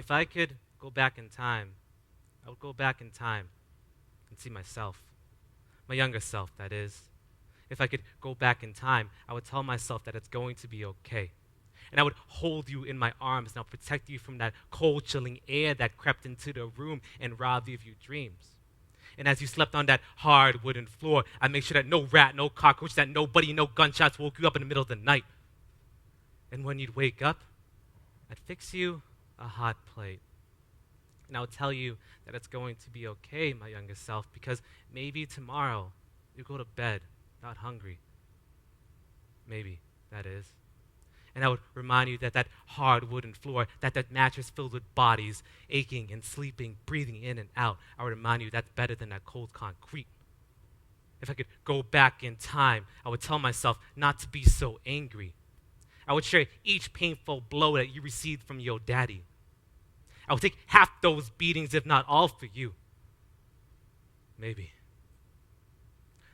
If I could go back in time, I would go back in time and see myself, my younger self, that is. If I could go back in time, I would tell myself that it's going to be okay. And I would hold you in my arms and I'll protect you from that cold, chilling air that crept into the room and robbed you of your dreams. And as you slept on that hard wooden floor, I'd make sure that no rat, no cockroach, that nobody, no gunshots woke you up in the middle of the night. And when you'd wake up, I'd fix you a hot plate. And I would tell you that it's going to be okay, my younger self, because maybe tomorrow you go to bed not hungry. Maybe, that is. And I would remind you that that hard wooden floor, that mattress filled with bodies, aching and sleeping, breathing in and out, I would remind you that's better than that cold concrete. If I could go back in time, I would tell myself not to be so angry. I would share each painful blow that you received from your daddy. I would take half those beatings, if not all, for you. Maybe.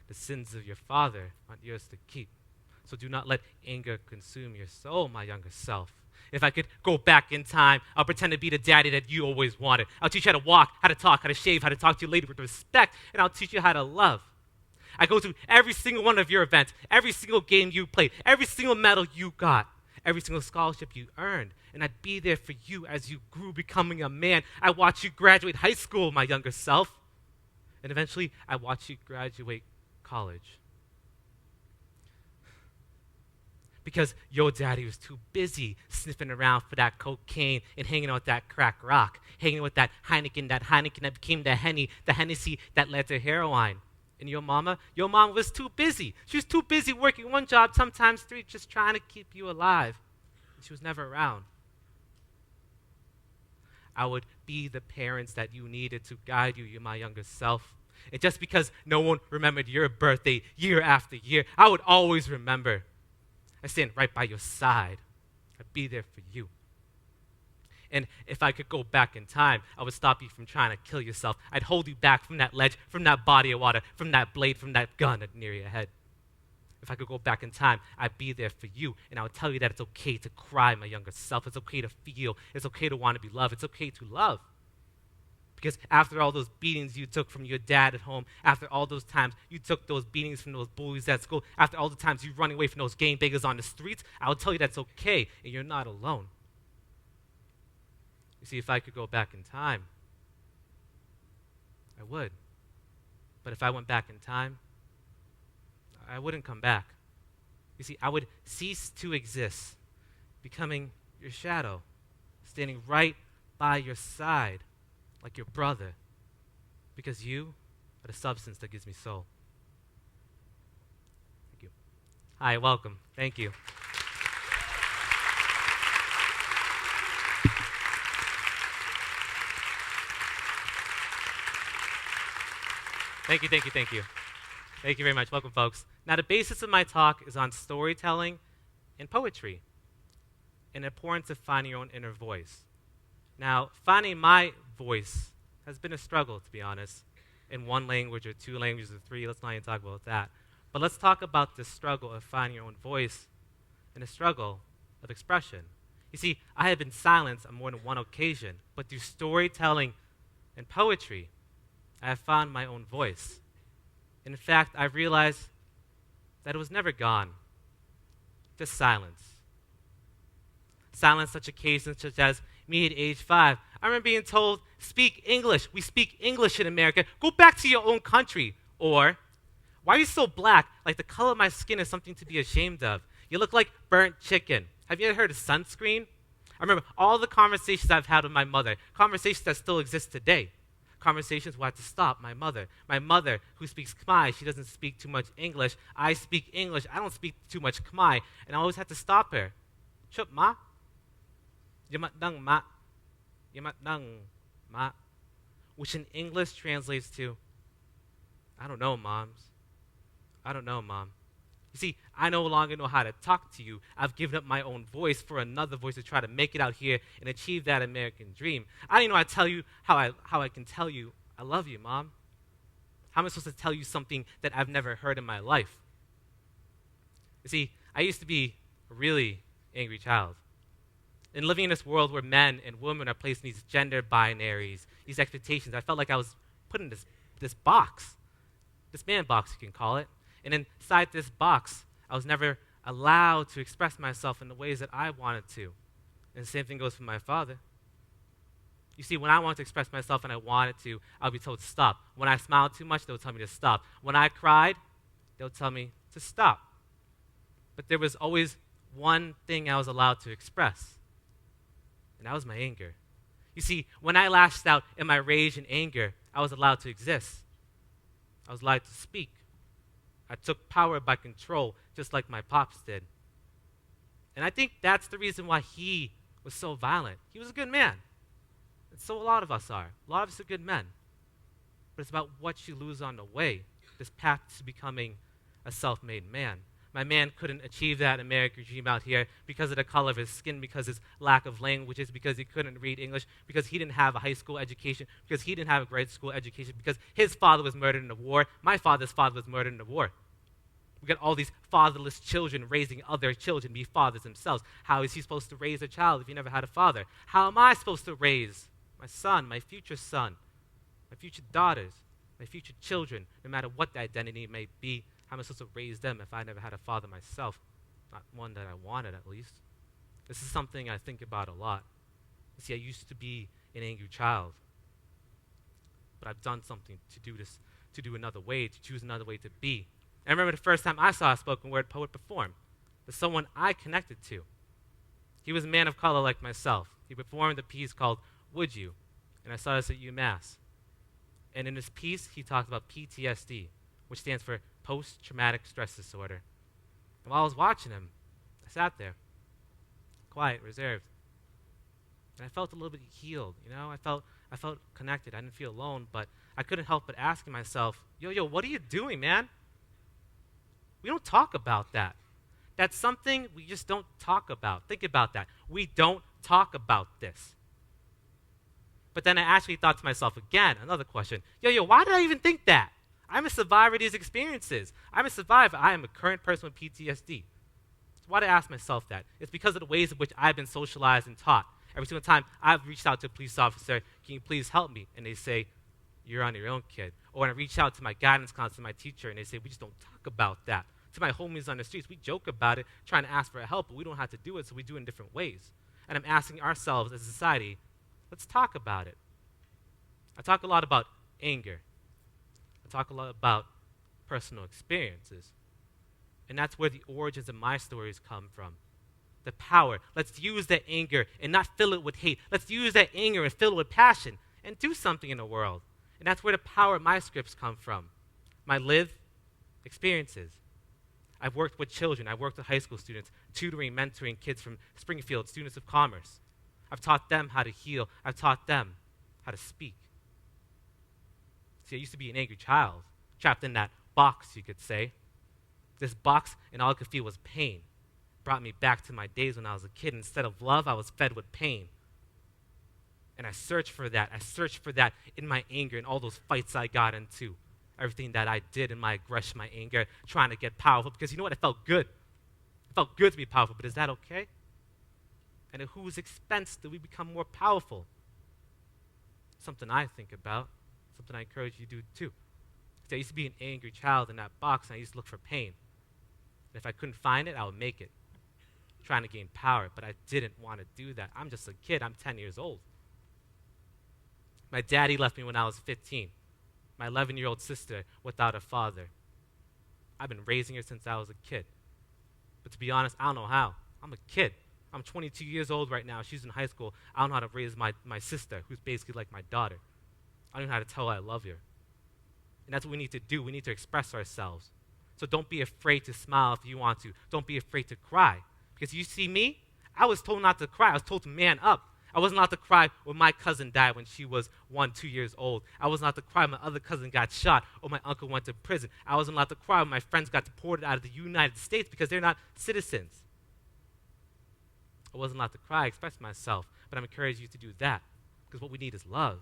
The sins of your father aren't yours to keep. So do not let anger consume your soul, my younger self. If I could go back in time, I'll pretend to be the daddy that you always wanted. I'll teach you how to walk, how to talk, how to shave, how to talk to your lady with respect, and I'll teach you how to love. I go to every single one of your events, every single game you played, every single medal you got, every single scholarship you earned, and I'd be there for you as you grew becoming a man. I watched you graduate high school, my younger self, and eventually I watched you graduate college. Because your daddy was too busy sniffing around for that cocaine and hanging out with that crack rock, hanging with that Heineken that became the Hennessy that led to heroin. And your mama was too busy. She was too busy working one job, sometimes three, just trying to keep you alive. And she was never around. I would be the parents that you needed to guide you, my younger self. And just because no one remembered your birthday year after year, I would always remember. I stand right by your side. I'd be there for you. And if I could go back in time, I would stop you from trying to kill yourself. I'd hold you back from that ledge, from that body of water, from that blade, from that gun near your head. If I could go back in time, I'd be there for you. And I would tell you that it's okay to cry, my younger self. It's okay to feel. It's okay to want to be loved. It's okay to love. Because after all those beatings you took from your dad at home, after all those times you took those beatings from those bullies at school, after all the times you running away from those game bangers on the streets, I will tell you that's okay and you're not alone. You see, if I could go back in time, I would. But if I went back in time, I wouldn't come back. You see, I would cease to exist, becoming your shadow, standing right by your side, like your brother, because you are the substance that gives me soul. Thank you. Hi, welcome. Thank you. Thank you. Thank you very much. Welcome, folks. Now, the basis of my talk is on storytelling and poetry, and the importance of finding your own inner voice. Now, finding my voice has been a struggle, to be honest, in one language or two languages or three. Let's not even talk about that. But let's talk about the struggle of finding your own voice and the struggle of expression. You see, I have been silenced on more than one occasion, but through storytelling and poetry, I have found my own voice. In fact, I realized that it was never gone, just silence. Silence such occasions such as me at age 5. I remember being told, speak English. We speak English in America. Go back to your own country. Or, why are you so black? Like the color of my skin is something to be ashamed of. You look like burnt chicken. Have you ever heard of sunscreen? I remember all the conversations I've had with my mother, conversations that still exist today. Conversations where I had to stop my mother. My mother, who speaks Khmer, she doesn't speak too much English. I speak English. I don't speak too much Khmer. And I always had to stop her. Chup ma? Yamat dang ma. Yamat dang ma. Which in English translates to, I don't know, moms. I don't know, mom. You see, I no longer know how to talk to you. I've given up my own voice for another voice to try to make it out here and achieve that American dream. I don't even know how to tell you how I can tell you I love you, Mom. How am I supposed to tell you something that I've never heard in my life? You see, I used to be a really angry child. And living in this world where men and women are placed in these gender binaries, these expectations, I felt like I was put in this box, this man box, you can call it. And inside this box, I was never allowed to express myself in the ways that I wanted to. And the same thing goes for my father. You see, when I wanted to express myself and I wanted to, I would be told to stop. When I smiled too much, they would tell me to stop. When I cried, they would tell me to stop. But there was always one thing I was allowed to express, and that was my anger. You see, when I lashed out in my rage and anger, I was allowed to exist. I was allowed to speak. I took power by control, just like my pops did. And I think that's the reason why he was so violent. He was a good man. And so a lot of us are. A lot of us are good men. But it's about what you lose on the way, this path to becoming a self-made man. My man couldn't achieve that American dream out here because of the color of his skin, because of his lack of languages, because he couldn't read English, because he didn't have a high school education, because he didn't have a grade school education, because his father was murdered in the war. My father's father was murdered in the war. We got all these fatherless children raising other children, be fathers themselves. How is he supposed to raise a child if he never had a father? How am I supposed to raise my son, my future daughters, my future children, no matter what the identity may be? How am I supposed to raise them if I never had a father myself? Not one that I wanted, at least. This is something I think about a lot. You see, I used to be an angry child, but I've done something to do another way, to choose another way to be. I remember the first time I saw a spoken word poet perform. There's someone I connected to. He was a man of color like myself. He performed a piece called Would You? And I saw this at UMass. And in this piece, he talked about PTSD, which stands for post-traumatic stress disorder. And while I was watching him, I sat there, quiet, reserved. And I felt a little bit healed, you know? I felt connected. I didn't feel alone, but I couldn't help but asking myself, yo, what are you doing, man? We don't talk about that. That's something we just don't talk about. Think about that. We don't talk about this. But then I actually thought to myself again, another question. Yo, why did I even think that? I'm a survivor of these experiences. I'm a survivor. I am a current person with PTSD. So why did I ask myself that? It's because of the ways in which I've been socialized and taught. Every single time I've reached out to a police officer, can you please help me? And they say, you're on your own, kid. Or when I reach out to my guidance counselor, my teacher, and they say, we just don't talk about that. To my homies on the streets, we joke about it, trying to ask for help, but we don't have to do it, so we do it in different ways. And I'm asking ourselves as a society, let's talk about it. I talk a lot about anger. I talk a lot about personal experiences. And that's where the origins of my stories come from. The power. Let's use that anger and not fill it with hate. Let's use that anger and fill it with passion and do something in the world. And that's where the power of my scripts come from. My lived experiences. I've worked with children. I've worked with high school students, tutoring, mentoring kids from Springfield, students of commerce. I've taught them how to heal. I've taught them how to speak. See, I used to be an angry child, trapped in that box, you could say. This box, and all I could feel was pain. Brought me back to my days when I was a kid. Instead of love, I was fed with pain. And I searched for that. I searched for that in my anger and all those fights I got into. Everything that I did in my aggression, my anger, trying to get powerful. Because you know what? It felt good. It felt good to be powerful, but is that okay? And at whose expense do we become more powerful? Something I think about. Something I encourage you to do too. So I used to be an angry child in that box, and I used to look for pain. And if I couldn't find it, I would make it. Trying to gain power, but I didn't want to do that. I'm just a kid. I'm 10 years old. My daddy left me when I was 15. My 11-year-old sister without a father. I've been raising her since I was a kid. But to be honest, I don't know how. I'm a kid. I'm 22 years old right now. She's in high school. I don't know how to raise my sister, who's basically like my daughter. I don't know how to tell her I love her. And that's what we need to do. We need to express ourselves. So don't be afraid to smile if you want to. Don't be afraid to cry. Because you see me, I was told not to cry. I was told to man up. I wasn't allowed to cry when my cousin died when she was 2 years old. I wasn't allowed to cry when my other cousin got shot or my uncle went to prison. I wasn't allowed to cry when my friends got deported out of the United States because they're not citizens. I wasn't allowed to cry, express myself, but I'm encouraging you to do that because what we need is love.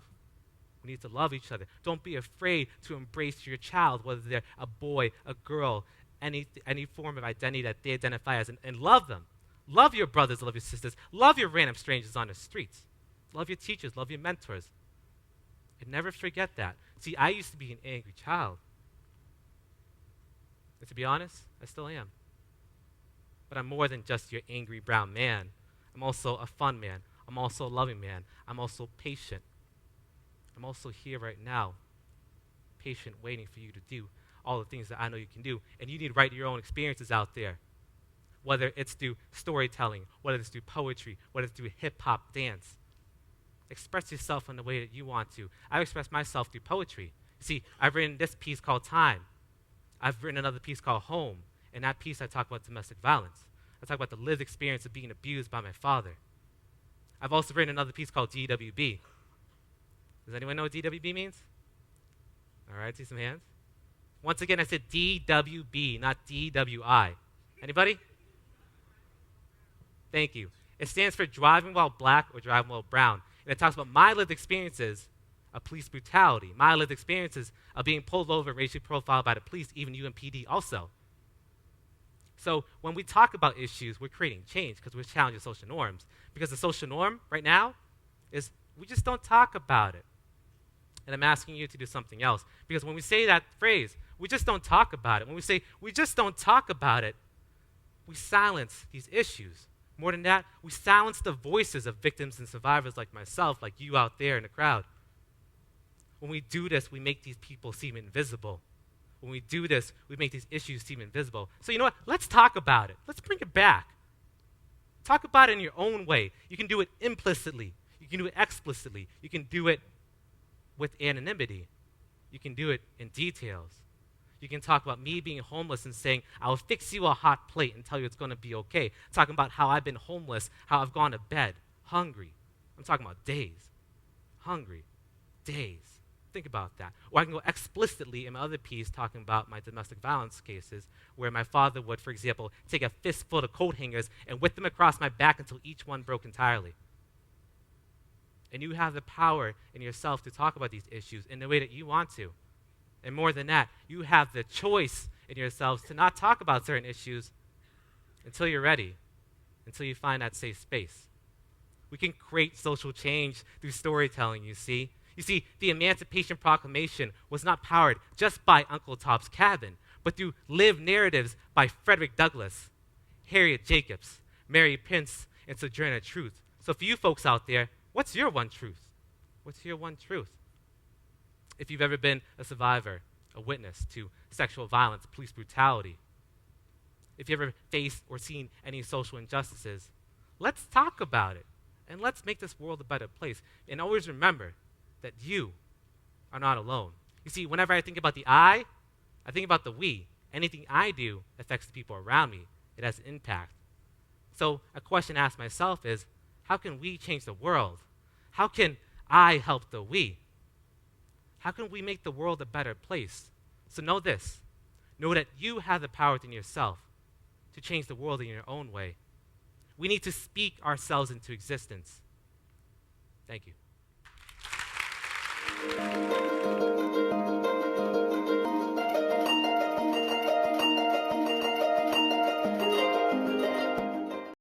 We need to love each other. Don't be afraid to embrace your child, whether they're a boy, a girl, any form of identity that they identify as, and love them. Love your brothers, love your sisters. Love your random strangers on the streets. Love your teachers, love your mentors. And never forget that. See, I used to be an angry child. And to be honest, I still am. But I'm more than just your angry brown man. I'm also a fun man. I'm also a loving man. I'm also patient. I'm also here right now, patient, waiting for you to do all the things that I know you can do. And you need to write your own experiences out there, whether it's through storytelling, whether it's through poetry, whether it's through hip-hop, dance. Express yourself in the way that you want to. I express myself through poetry. See, I've written this piece called Time. I've written another piece called Home. In that piece, I talk about domestic violence. I talk about the lived experience of being abused by my father. I've also written another piece called DWB. Does anyone know what DWB means? All right, see some hands. Once again, I said DWB, not DWI. Anybody? Thank you. It stands for driving while black or driving while brown. And it talks about my lived experiences of police brutality, my lived experiences of being pulled over and racially profiled by the police, even UMPD also. So when we talk about issues, we're creating change because we're challenging social norms. Because the social norm right now is we just don't talk about it. And I'm asking you to do something else. Because when we say that phrase, we just don't talk about it. When we say we just don't talk about it, we silence these issues. More than that, we silence the voices of victims and survivors like myself, like you out there in the crowd. When we do this, we make these people seem invisible. When we do this, we make these issues seem invisible. So you know what? Let's talk about it. Let's bring it back. Talk about it in your own way. You can do it implicitly. You can do it explicitly. You can do it with anonymity. You can do it in details. You can talk about me being homeless and saying, I'll fix you a hot plate and tell you it's going to be okay. Talking about how I've been homeless, how I've gone to bed hungry. I'm talking about days. Hungry. Days. Think about that. Or I can go explicitly in my other piece talking about my domestic violence cases where my father would, for example, take a fistful of coat hangers and whip them across my back until each one broke entirely. And you have the power in yourself to talk about these issues in the way that you want to. And more than that, you have the choice in yourselves to not talk about certain issues until you're ready, until you find that safe space. We can create social change through storytelling, you see. You see, the Emancipation Proclamation was not powered just by Uncle Tom's Cabin, but through lived narratives by Frederick Douglass, Harriet Jacobs, Mary Prince, and Sojourner Truth. So for you folks out there, what's your one truth? What's your one truth? If you've ever been a survivor, a witness to sexual violence, police brutality, if you've ever faced or seen any social injustices, let's talk about it, and let's make this world a better place. And always remember that you are not alone. You see, whenever I think about the I think about the we. Anything I do affects the people around me. It has an impact. So a question I ask myself is, how can we change the world? How can I help the we? How can we make the world a better place? So know this. Know that you have the power within yourself to change the world in your own way. We need to speak ourselves into existence. Thank you.